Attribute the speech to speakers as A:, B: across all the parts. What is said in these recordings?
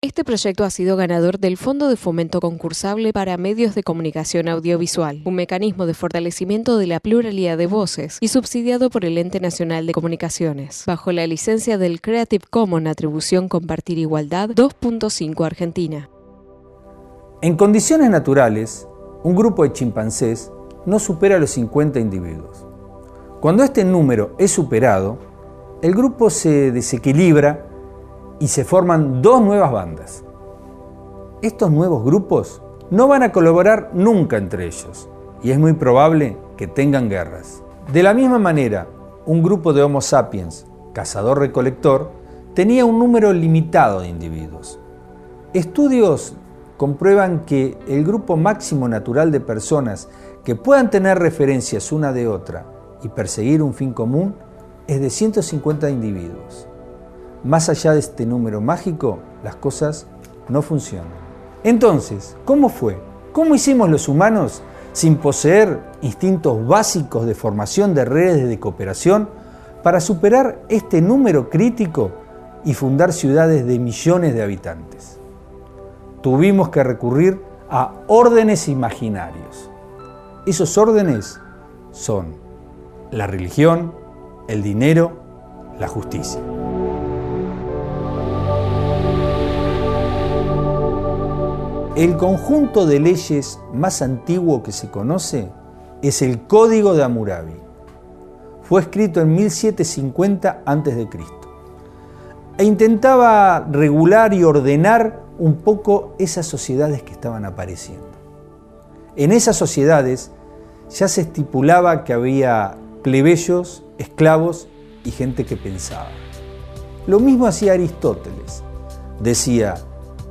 A: Este proyecto ha sido ganador del Fondo de Fomento Concursable para Medios de Comunicación Audiovisual, un mecanismo de fortalecimiento de la pluralidad de voces y subsidiado por el Ente Nacional de Comunicaciones, bajo la licencia del Creative Commons Atribución Compartir Igualdad 2.5 Argentina.
B: En condiciones naturales, un grupo de chimpancés no supera los 50 individuos. Cuando este número es superado, el grupo se desequilibra y se forman dos nuevas bandas. Estos nuevos grupos no van a colaborar nunca entre ellos y es muy probable que tengan guerras. De la misma manera, un grupo de Homo sapiens, cazador-recolector, tenía un número limitado de individuos. Estudios comprueban que el grupo máximo natural de personas que puedan tener referencias una de otra y perseguir un fin común es de 150 individuos. Más allá de este número mágico, las cosas no funcionan. Entonces, ¿cómo fue? ¿Cómo hicimos los humanos, sin poseer instintos básicos de formación de redes de cooperación, para superar este número crítico y fundar ciudades de millones de habitantes? Tuvimos que recurrir a órdenes imaginarios. Esos órdenes son la religión, el dinero, la justicia. El conjunto de leyes más antiguo que se conoce es el Código de Hammurabi. Fue escrito en 1750 a.C. e intentaba regular y ordenar un poco esas sociedades que estaban apareciendo. En esas sociedades ya se estipulaba que había plebeyos, esclavos y gente que pensaba. Lo mismo hacía Aristóteles. Decía,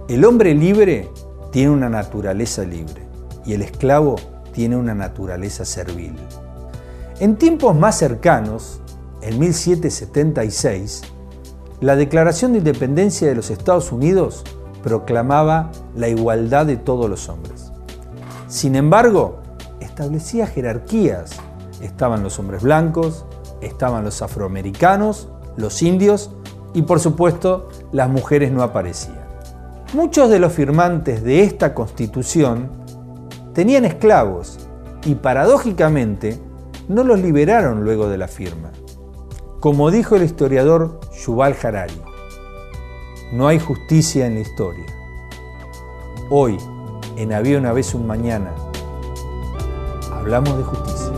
B: el hombre libre tiene una naturaleza libre y el esclavo tiene una naturaleza servil. En tiempos más cercanos, en 1776, la Declaración de Independencia de los Estados Unidos proclamaba la igualdad de todos los hombres. Sin embargo, establecía jerarquías. Estaban los hombres blancos, estaban los afroamericanos, los indios y, por supuesto, las mujeres no aparecían. Muchos de los firmantes de esta Constitución tenían esclavos y, paradójicamente, no los liberaron luego de la firma. Como dijo el historiador Yuval Harari, no hay justicia en la historia. Hoy, en Había una vez un mañana, hablamos de justicia.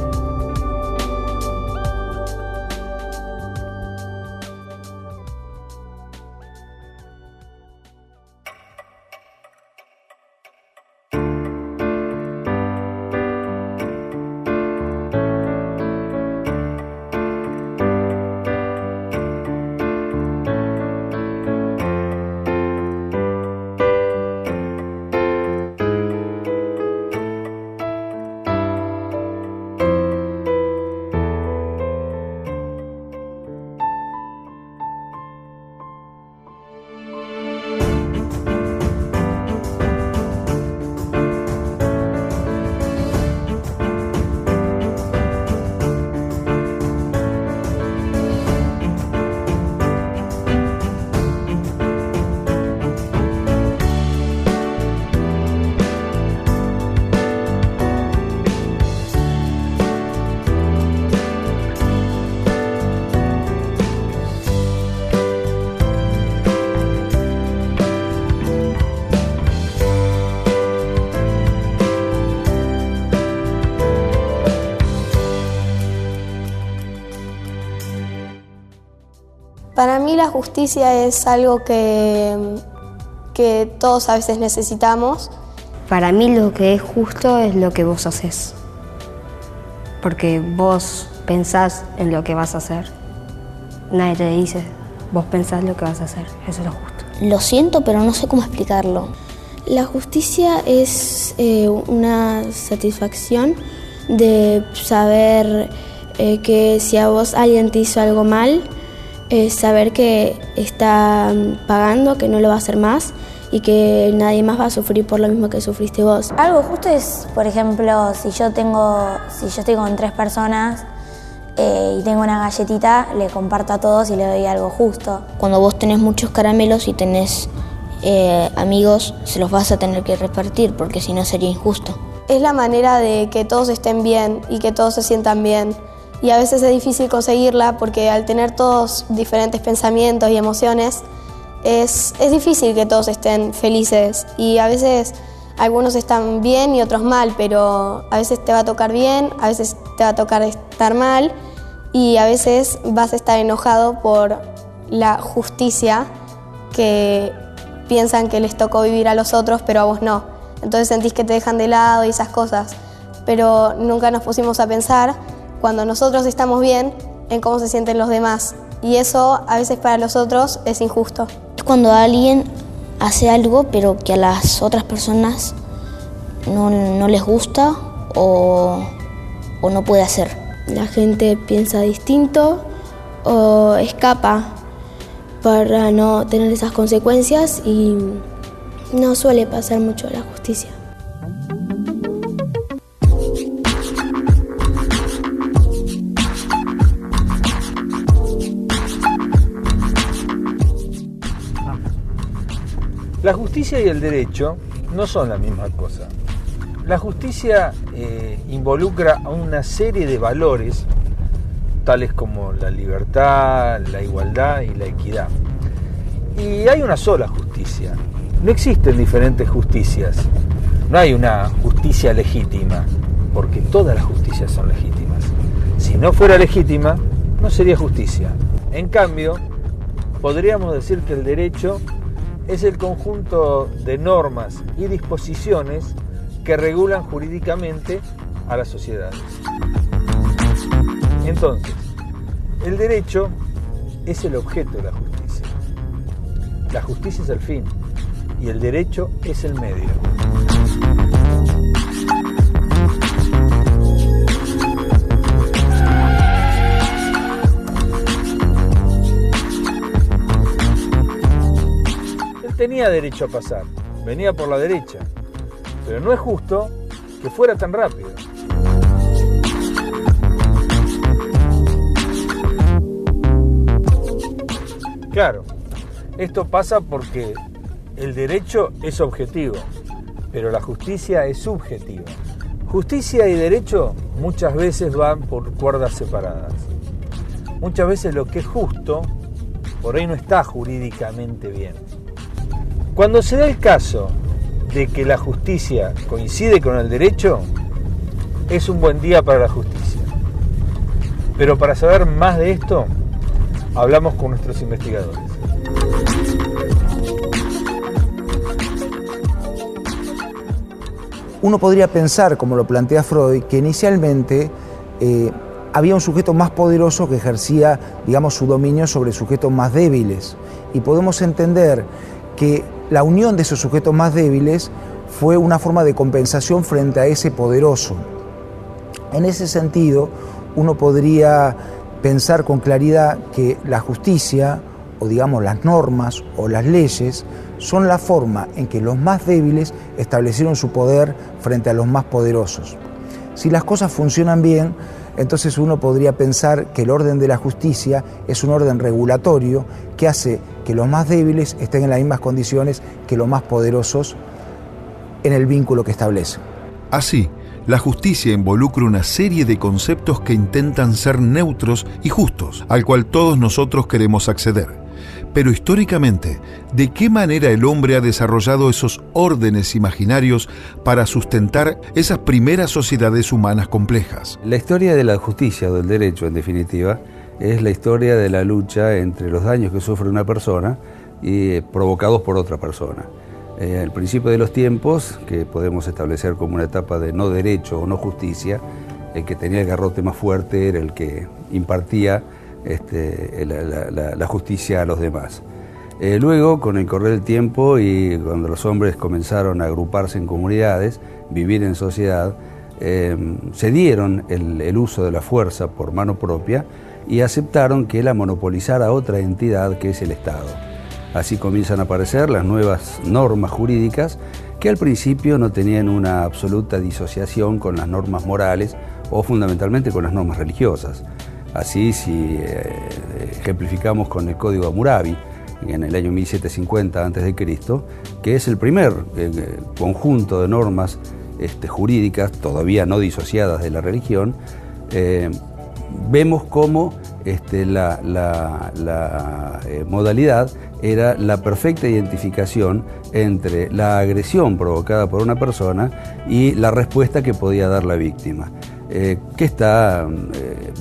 C: Para mí la justicia es algo que todos a veces necesitamos.
D: Para mí lo que es justo es lo que vos haces. Porque vos pensás en lo que vas a hacer. Nadie te dice, vos pensás lo que vas a hacer. Eso es lo justo.
E: Lo siento, pero no sé cómo explicarlo.
C: La justicia es una satisfacción de saber que si a vos alguien te hizo algo mal, saber que está pagando, que no lo va a hacer más y que nadie más va a sufrir por lo mismo que sufriste vos.
E: Algo justo es, por ejemplo, si yo estoy con 3 personas y tengo una galletita, le comparto a todos y le doy algo justo.
F: Cuando vos tenés muchos caramelos y tenés
C: amigos se los vas a tener que repartir, porque si no sería injusto.
F: Es la manera de que todos estén bien y que todos se sientan bien. Y a veces es difícil conseguirla porque al tener todos diferentes pensamientos y emociones, es difícil que todos estén felices. Y a veces algunos están bien y otros mal, pero a veces te va a tocar bien, a veces te va a tocar estar mal y a veces vas a estar enojado por la justicia que piensan que les tocó vivir a los otros, pero a vos no. Entonces sentís que te dejan de lado y esas cosas. Pero nunca nos pusimos a pensar, cuando nosotros estamos bien, en cómo se sienten los demás. Y eso a veces para los otros es injusto.
C: Es cuando alguien hace algo, pero que a las otras personas no les gusta o no puede hacer. La gente piensa distinto o escapa para no tener esas consecuencias y no suele pasar mucho la justicia.
B: La justicia y el derecho no son la misma cosa. La justicia involucra a una serie de valores, tales como la libertad, la igualdad y la equidad. Y hay una sola justicia. No existen diferentes justicias. No hay una justicia legítima, porque todas las justicias son legítimas. Si no fuera legítima, no sería justicia. En cambio, podríamos decir que el derecho es el conjunto de normas y disposiciones que regulan jurídicamente a las sociedades. Entonces, el derecho es el objeto de la justicia. La justicia es el fin y el derecho es el medio. Él tenía derecho a pasar, venía por la derecha, pero no es justo que fuera tan rápido. Claro, esto pasa porque el derecho es objetivo, pero la justicia es subjetiva. Justicia y derecho muchas veces van por cuerdas separadas. Muchas veces lo que es justo, por ahí no está jurídicamente bien. Cuando se da el caso de que la justicia coincide con el derecho, es un buen día para la justicia. Pero para saber más de esto, hablamos con nuestros investigadores.
G: Uno podría pensar, como lo plantea Freud, que inicialmente había un sujeto más poderoso que ejercía, digamos, su dominio sobre sujetos más débiles. Y podemos entender que la unión de esos sujetos más débiles fue una forma de compensación frente a ese poderoso. En ese sentido, uno podría pensar con claridad que la justicia, o digamos las normas o las leyes, son la forma en que los más débiles establecieron su poder frente a los más poderosos. Si las cosas funcionan bien, entonces uno podría pensar que el orden de la justicia es un orden regulatorio que hace que los más débiles estén en las mismas condiciones que los más poderosos en el vínculo que establecen.
H: Así, la justicia involucra una serie de conceptos que intentan ser neutros y justos, al cual todos nosotros queremos acceder. Pero históricamente, ¿de qué manera el hombre ha desarrollado esos órdenes imaginarios para sustentar esas primeras sociedades humanas complejas?
I: La historia de la justicia o del derecho, en definitiva, es la historia de la lucha entre los daños que sufre una persona y provocados por otra persona. Al principio de los tiempos, que podemos establecer como una etapa de no derecho o no justicia, el que tenía el garrote más fuerte era el que impartía la justicia a los demás. Luego, con el correr del tiempo y cuando los hombres comenzaron a agruparse en comunidades, vivir en sociedad, cedieron el uso de la fuerza por mano propia y aceptaron que la monopolizara otra entidad que es el Estado. Así comienzan a aparecer las nuevas normas jurídicas que al principio no tenían una absoluta disociación con las normas morales o fundamentalmente con las normas religiosas. Así, si ejemplificamos con el Código Hammurabi, en el año 1750 a.C., que es el primer conjunto de normas jurídicas, todavía no disociadas de la religión. Vemos cómo la modalidad era la perfecta identificación entre la agresión provocada por una persona y la respuesta que podía dar la víctima, que está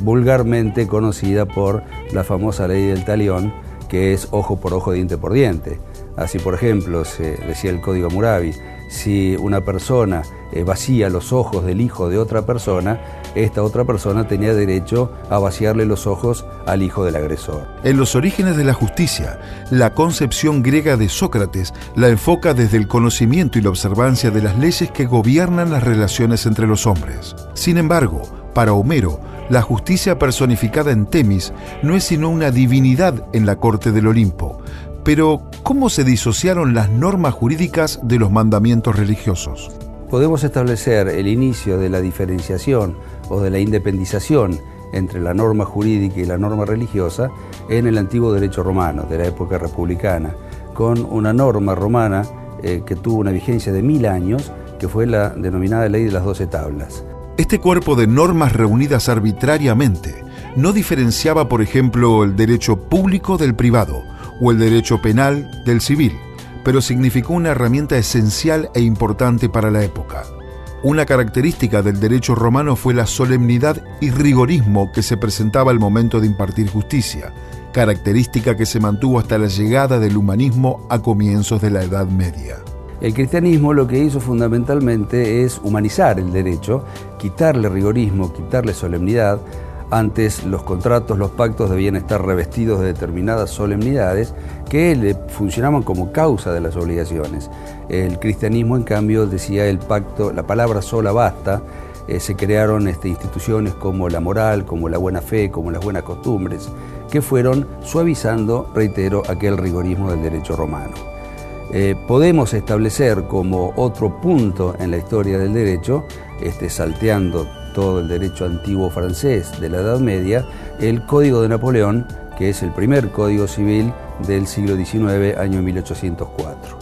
I: vulgarmente conocida por la famosa ley del talión, que es ojo por ojo, diente por diente. Así, por ejemplo, se decía el Código Hammurabi: si una persona vacía los ojos del hijo de otra persona, esta otra persona tenía derecho a vaciarle los ojos al hijo del agresor.
H: En los orígenes de la justicia, la concepción griega de Sócrates la enfoca desde el conocimiento y la observancia de las leyes que gobiernan las relaciones entre los hombres. Sin embargo, para Homero, la justicia personificada en Temis no es sino una divinidad en la corte del Olimpo. Pero, ¿cómo se disociaron las normas jurídicas de los mandamientos religiosos?
I: Podemos establecer el inicio de la diferenciación o de la independización entre la norma jurídica y la norma religiosa en el antiguo derecho romano, de la época republicana, con una norma romana que tuvo una vigencia de 1000 años, que fue la denominada Ley de las 12 Tablas.
H: Este cuerpo de normas reunidas arbitrariamente no diferenciaba, por ejemplo, el derecho público del privado o el derecho penal del civil, pero significó una herramienta esencial e importante para la época. Una característica del derecho romano fue la solemnidad y rigorismo que se presentaba al momento de impartir justicia, característica que se mantuvo hasta la llegada del humanismo a comienzos de la Edad Media.
I: El cristianismo lo que hizo fundamentalmente es humanizar el derecho, quitarle rigorismo, quitarle solemnidad. Antes los contratos, los pactos debían estar revestidos de determinadas solemnidades que le funcionaban como causa de las obligaciones. El cristianismo, en cambio, decía el pacto, la palabra sola basta. Se crearon instituciones como la moral, como la buena fe, como las buenas costumbres, que fueron suavizando, reitero, aquel rigorismo del derecho romano. Podemos establecer como otro punto en la historia del derecho, salteando todo el derecho antiguo francés de la Edad Media, el Código de Napoleón, que es el primer código civil del siglo XIX, año 1804.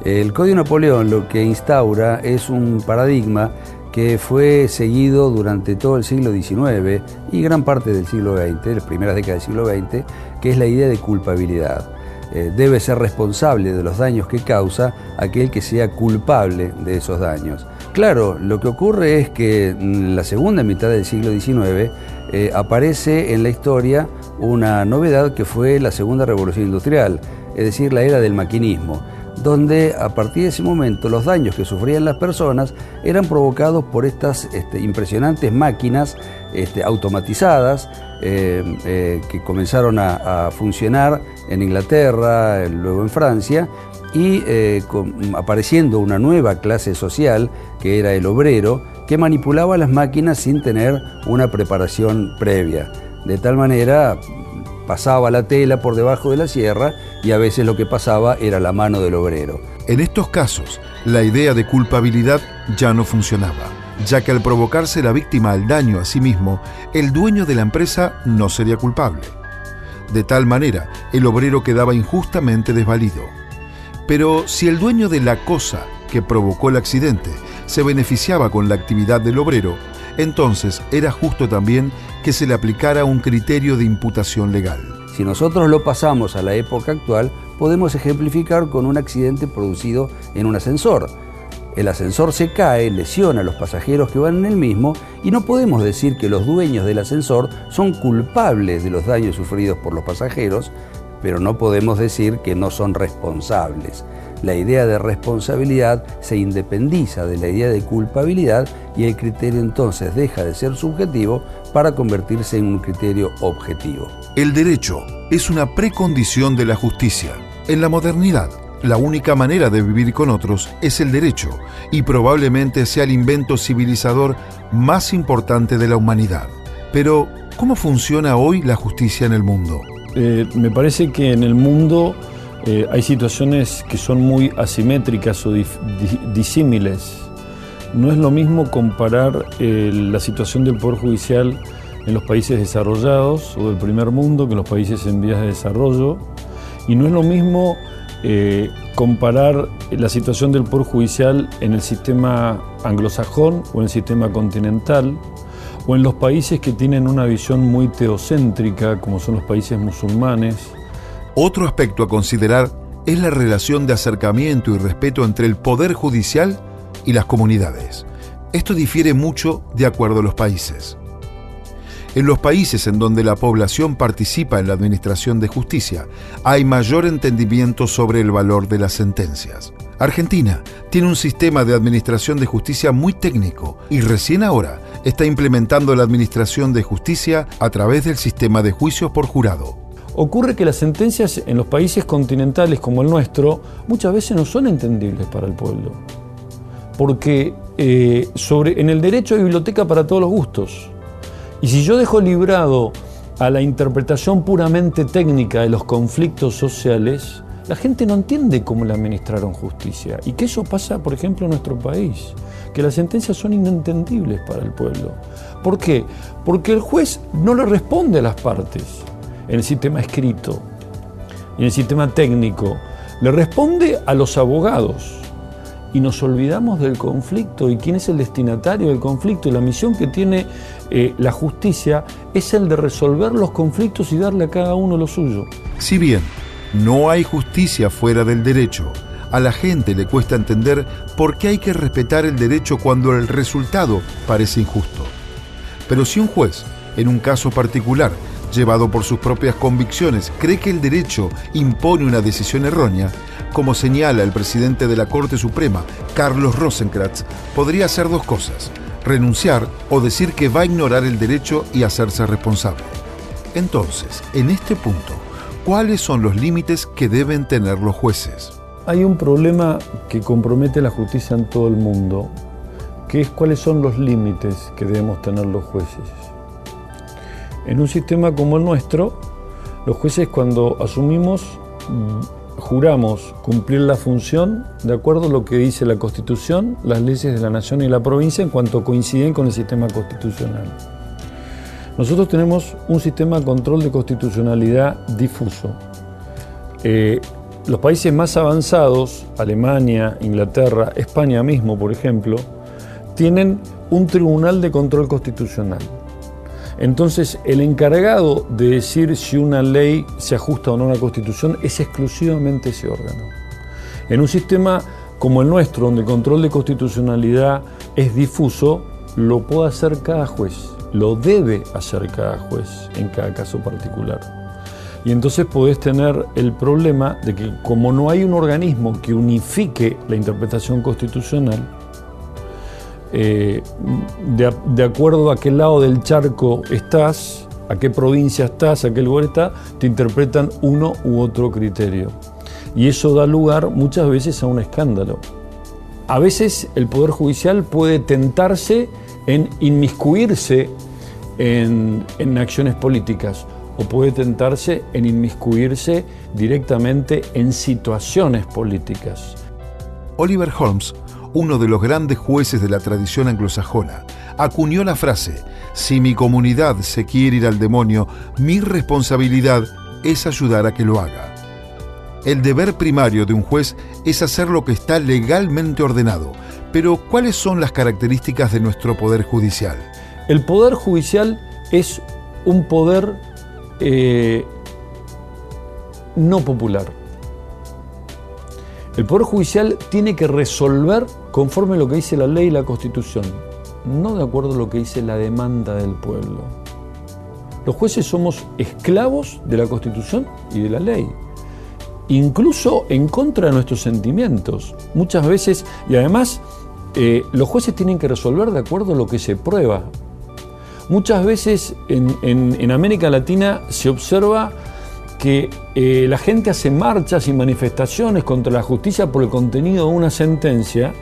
I: El Código de Napoleón lo que instaura es un paradigma que fue seguido durante todo el siglo XIX y gran parte del siglo XX, las primeras décadas del siglo XX, que es la idea de culpabilidad. Debe ser responsable de los daños que causa aquel que sea culpable de esos daños. Claro, lo que ocurre es que en la segunda mitad del siglo XIX aparece en la historia una novedad que fue la segunda revolución industrial, es decir, la era del maquinismo, donde a partir de ese momento los daños que sufrían las personas eran provocados por estas impresionantes máquinas automatizadas que comenzaron a funcionar en Inglaterra, luego en Francia, y apareciendo una nueva clase social que era el obrero, que manipulaba las máquinas sin tener una preparación previa. De tal manera pasaba la tela por debajo de la sierra y a veces lo que pasaba era la mano del obrero.
H: En estos casos, la idea de culpabilidad ya no funcionaba, ya que al provocarse la víctima el daño a sí mismo, el dueño de la empresa no sería culpable. De tal manera, el obrero quedaba injustamente desvalido. Pero si el dueño de la cosa que provocó el accidente se beneficiaba con la actividad del obrero, entonces era justo también que se le aplicara un criterio de imputación legal.
I: Si nosotros lo pasamos a la época actual, podemos ejemplificar con un accidente producido en un ascensor. El ascensor se cae, lesiona a los pasajeros que van en el mismo y no podemos decir que los dueños del ascensor son culpables de los daños sufridos por los pasajeros, pero no podemos decir que no son responsables. La idea de responsabilidad se independiza de la idea de culpabilidad y el criterio entonces deja de ser subjetivo para convertirse en un criterio objetivo.
H: El derecho es una precondición de la justicia. En la modernidad, la única manera de vivir con otros es el derecho y probablemente sea el invento civilizador más importante de la humanidad. Pero, ¿cómo funciona hoy la justicia en el mundo?
J: Me parece que en el mundo hay situaciones que son muy asimétricas o disímiles. No es lo mismo comparar la situación del Poder Judicial en los países desarrollados o del primer mundo que en los países en vías de desarrollo. Y no es lo mismo comparar la situación del Poder Judicial en el sistema anglosajón o en el sistema continental, o en los países que tienen una visión muy teocéntrica, como son los países musulmanes.
H: Otro aspecto a considerar es la relación de acercamiento y respeto entre el Poder Judicial y las comunidades. Esto difiere mucho de acuerdo a los países. En los países en donde la población participa en la administración de justicia, hay mayor entendimiento sobre el valor de las sentencias. Argentina tiene un sistema de administración de justicia muy técnico y recién ahora está implementando la administración de justicia a través del sistema de juicios por jurado.
J: Ocurre que las sentencias en los países continentales como el nuestro muchas veces no son entendibles para el pueblo, porque en el derecho hay biblioteca para todos los gustos. Y si yo dejo librado a la interpretación puramente técnica de los conflictos sociales, la gente no entiende cómo le administraron justicia. Y que eso pasa, por ejemplo, en nuestro país, que las sentencias son inentendibles para el pueblo. ¿Por qué? Porque el juez no le responde a las partes en el sistema escrito y en el sistema técnico, le responde a los abogados. Y nos olvidamos del conflicto y quién es el destinatario del conflicto. Y la misión que tiene la justicia es el de resolver los conflictos y darle a cada uno lo suyo.
H: Si bien no hay justicia fuera del derecho, a la gente le cuesta entender por qué hay que respetar el derecho cuando el resultado parece injusto. Pero si un juez, en un caso particular, llevado por sus propias convicciones, cree que el derecho impone una decisión errónea, como señala el presidente de la Corte Suprema, Carlos Rosenkrantz, podría hacer dos cosas: renunciar o decir que va a ignorar el derecho y hacerse responsable. Entonces, en este punto, ¿cuáles son los límites que deben tener los jueces?
J: Hay un problema que compromete la justicia en todo el mundo, que es cuáles son los límites que debemos tener los jueces. En un sistema como el nuestro, los jueces, cuando asumimos, juramos cumplir la función de acuerdo a lo que dice la Constitución, las leyes de la Nación y la provincia en cuanto coinciden con el sistema constitucional. Nosotros tenemos un sistema de control de constitucionalidad difuso. Los países más avanzados, Alemania, Inglaterra, España mismo, por ejemplo, tienen un tribunal de control constitucional. Entonces, el encargado de decir si una ley se ajusta o no a la Constitución es exclusivamente ese órgano. En un sistema como el nuestro, donde el control de constitucionalidad es difuso, lo puede hacer cada juez, lo debe hacer cada juez en cada caso particular. Y entonces podés tener el problema de que, como no hay un organismo que unifique la interpretación constitucional, de acuerdo a qué lado del charco estás, a qué provincia estás, a qué lugar estás, te interpretan uno u otro criterio. Y eso da lugar muchas veces a un escándalo. A veces el Poder Judicial puede tentarse en inmiscuirse en acciones políticas, o puede tentarse en inmiscuirse directamente en situaciones políticas.
H: Oliver Holmes, uno de los grandes jueces de la tradición anglosajona, acuñó la frase: si mi comunidad se quiere ir al demonio, mi responsabilidad es ayudar a que lo haga. El deber primario de un juez es hacer lo que está legalmente ordenado. Pero, ¿cuáles son las características de nuestro Poder Judicial?
J: El Poder Judicial es un poder no popular. El Poder Judicial tiene que resolver conforme a lo que dice la ley y la Constitución, no de acuerdo a lo que dice la demanda del pueblo. Los jueces somos esclavos de la Constitución y de la ley, incluso en contra de nuestros sentimientos, muchas veces, y además los jueces tienen que resolver de acuerdo a lo que se prueba. Muchas veces en América Latina se observa que la gente hace marchas y manifestaciones contra la justicia por el contenido de una sentencia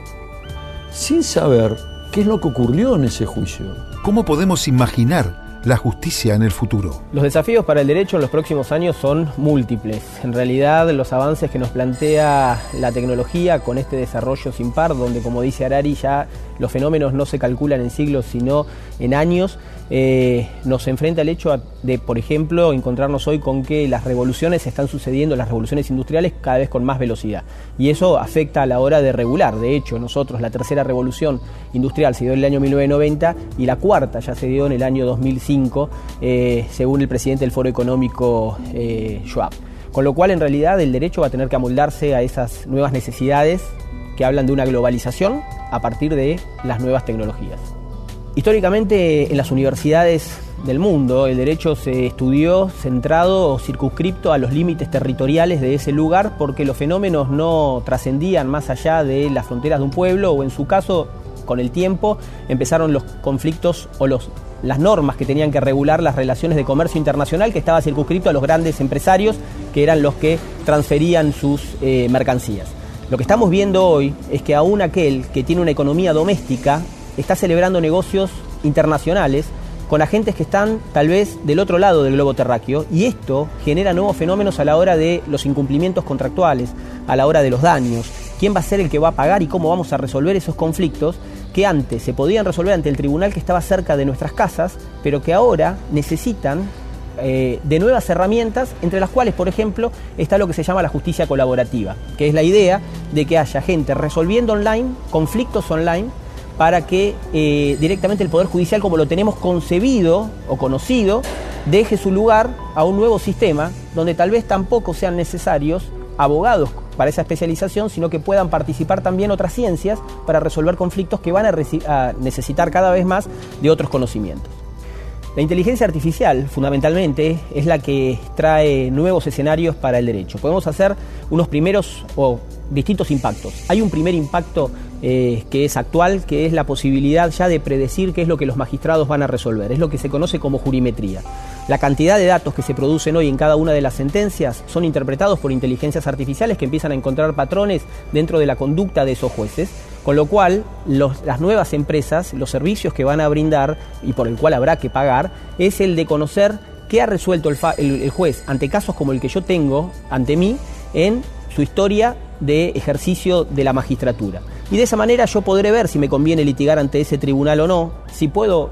J: sin saber qué es lo que ocurrió en ese juicio.
H: ¿Cómo podemos imaginar la justicia en el futuro.
K: Los desafíos para el derecho en los próximos años son múltiples. En realidad, los avances que nos plantea la tecnología con este desarrollo sin par, donde, como dice Harari, ya los fenómenos no se calculan en siglos, sino en años, nos enfrenta al hecho de, por ejemplo, encontrarnos hoy con que las revoluciones están sucediendo, las revoluciones industriales, cada vez con más velocidad. Y eso afecta a la hora de regular. De hecho, nosotros, la tercera revolución industrial se dio en el año 1990 y la cuarta ya se dio en el año 2005, según el presidente del Foro Económico, Schwab. Con lo cual, en realidad, el derecho va a tener que amoldarse a esas nuevas necesidades que hablan de una globalización a partir de las nuevas tecnologías. Históricamente, en las universidades del mundo, el derecho se estudió centrado o circunscripto a los límites territoriales de ese lugar, porque los fenómenos no trascendían más allá de las fronteras de un pueblo, o en su caso, con el tiempo, empezaron los conflictos o las normas que tenían que regular las relaciones de comercio internacional, que estaba circunscrito a los grandes empresarios, que eran los que transferían sus mercancías. Lo que estamos viendo hoy es que aún aquel que tiene una economía doméstica está celebrando negocios internacionales con agentes que están tal vez del otro lado del globo terráqueo, y esto genera nuevos fenómenos a la hora de los incumplimientos contractuales, a la hora de los daños, quién va a ser el que va a pagar y cómo vamos a resolver esos conflictos que antes se podían resolver ante el tribunal que estaba cerca de nuestras casas, pero que ahora necesitan de nuevas herramientas, entre las cuales, por ejemplo, está lo que se llama la justicia colaborativa, que es la idea de que haya gente resolviendo online, conflictos online, para que directamente el Poder Judicial, como lo tenemos concebido o conocido, deje su lugar a un nuevo sistema donde tal vez tampoco sean necesarios abogados para esa especialización, sino que puedan participar también otras ciencias para resolver conflictos que van a necesitar cada vez más de otros conocimientos. La inteligencia artificial, fundamentalmente, es la que trae nuevos escenarios para el derecho. Podemos hacer unos primeros o distintos impactos. Hay un primer impacto que es actual, que es la posibilidad ya de predecir qué es lo que los magistrados van a resolver. Es lo que se conoce como jurimetría. La cantidad de datos que se producen hoy en cada una de las sentencias son interpretados por inteligencias artificiales que empiezan a encontrar patrones dentro de la conducta de esos jueces, con lo cual las nuevas empresas, los servicios que van a brindar y por el cual habrá que pagar, es el de conocer qué ha resuelto el juez ante casos como el que yo tengo ante mí en su historia de ejercicio de la magistratura. Y de esa manera yo podré ver si me conviene litigar ante ese tribunal o no, si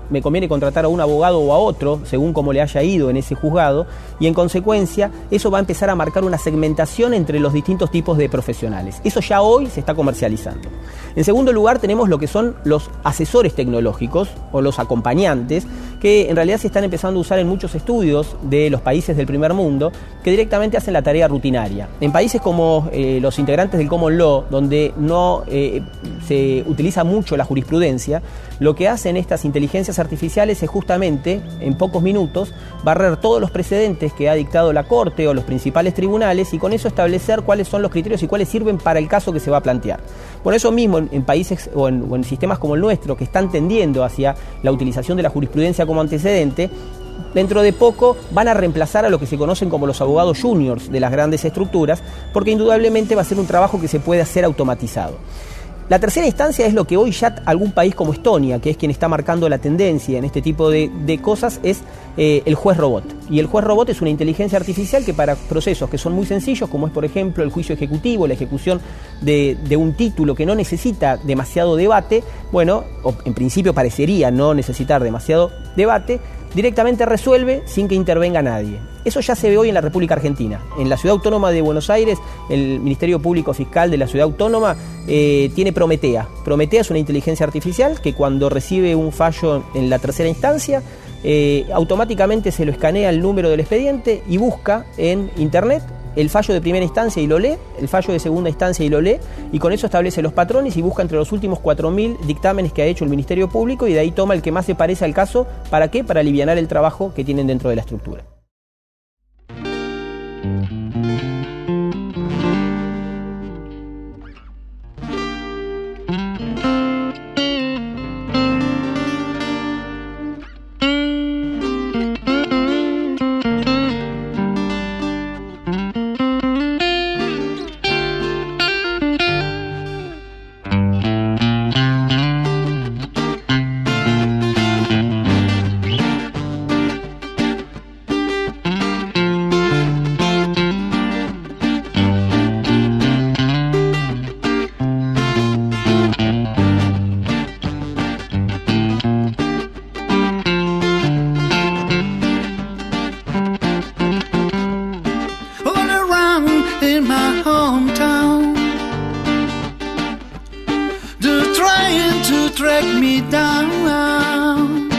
K: me conviene contratar a un abogado o a otro, según cómo le haya ido en ese juzgado, y en consecuencia eso va a empezar a marcar una segmentación entre los distintos tipos de profesionales. Eso ya hoy se está comercializando. En segundo lugar, tenemos lo que son los asesores tecnológicos o los acompañantes, que en realidad se están empezando a usar en muchos estudios de los países del primer mundo, que directamente hacen la tarea rutinaria. En países como los integrantes del Common Law, donde no se utiliza mucho la jurisprudencia, lo que hacen estas inteligencias artificiales es justamente, en pocos minutos, barrer todos los precedentes que ha dictado la Corte o los principales tribunales, y con eso establecer cuáles son los criterios y cuáles sirven para el caso que se va a plantear. Por eso mismo, en países o en sistemas como el nuestro, que están tendiendo hacia la utilización de la jurisprudencia como antecedente, dentro de poco van a reemplazar a lo que se conocen como los abogados juniors de las grandes estructuras, porque indudablemente va a ser un trabajo que se puede hacer automatizado. La tercera instancia es lo que hoy ya algún país como Estonia, que es quien está marcando la tendencia en este tipo de cosas, es el juez robot. Y el juez robot es una inteligencia artificial que para procesos que son muy sencillos, como es por ejemplo el juicio ejecutivo, la ejecución de un título que no necesita demasiado debate, bueno, o en principio parecería no necesitar demasiado debate, directamente resuelve sin que intervenga nadie. Eso ya se ve hoy en la República Argentina. En la Ciudad Autónoma de Buenos Aires, el Ministerio Público Fiscal de la Ciudad Autónoma tiene Prometea. Prometea es una inteligencia artificial que cuando recibe un fallo en la tercera instancia, automáticamente se lo escanea el número del expediente y busca en Internet el fallo de primera instancia y lo lee, el fallo de segunda instancia y lo lee, y con eso establece los patrones y busca entre los últimos 4.000 dictámenes que ha hecho el Ministerio Público, y de ahí toma el que más se parece al caso. ¿Para qué? Para alivianar el trabajo que tienen dentro de la estructura.
L: to track me down.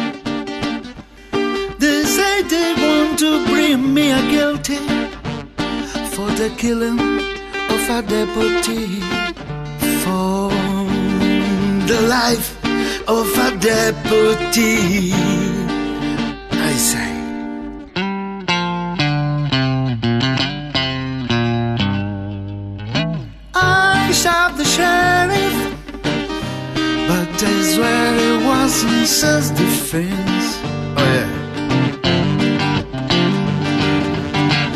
L: They say they want to bring me a guilty for the killing of a deputy, for the life of a deputy. I say. I shot the sheriff, but I swear it wasn't self-defense. Oh yeah.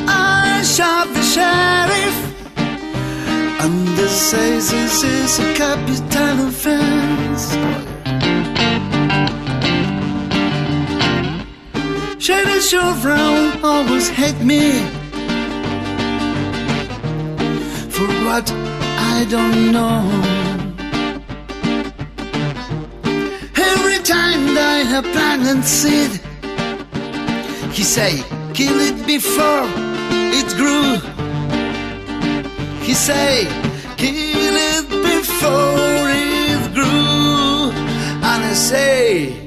L: I shot the sheriff, and they say this is a capital offense. Oh yeah. Sheriff Brown always hate me for what I don't know. Every time I have planted seed, he say, kill it before it grew. He say, kill it before it grew. And I say,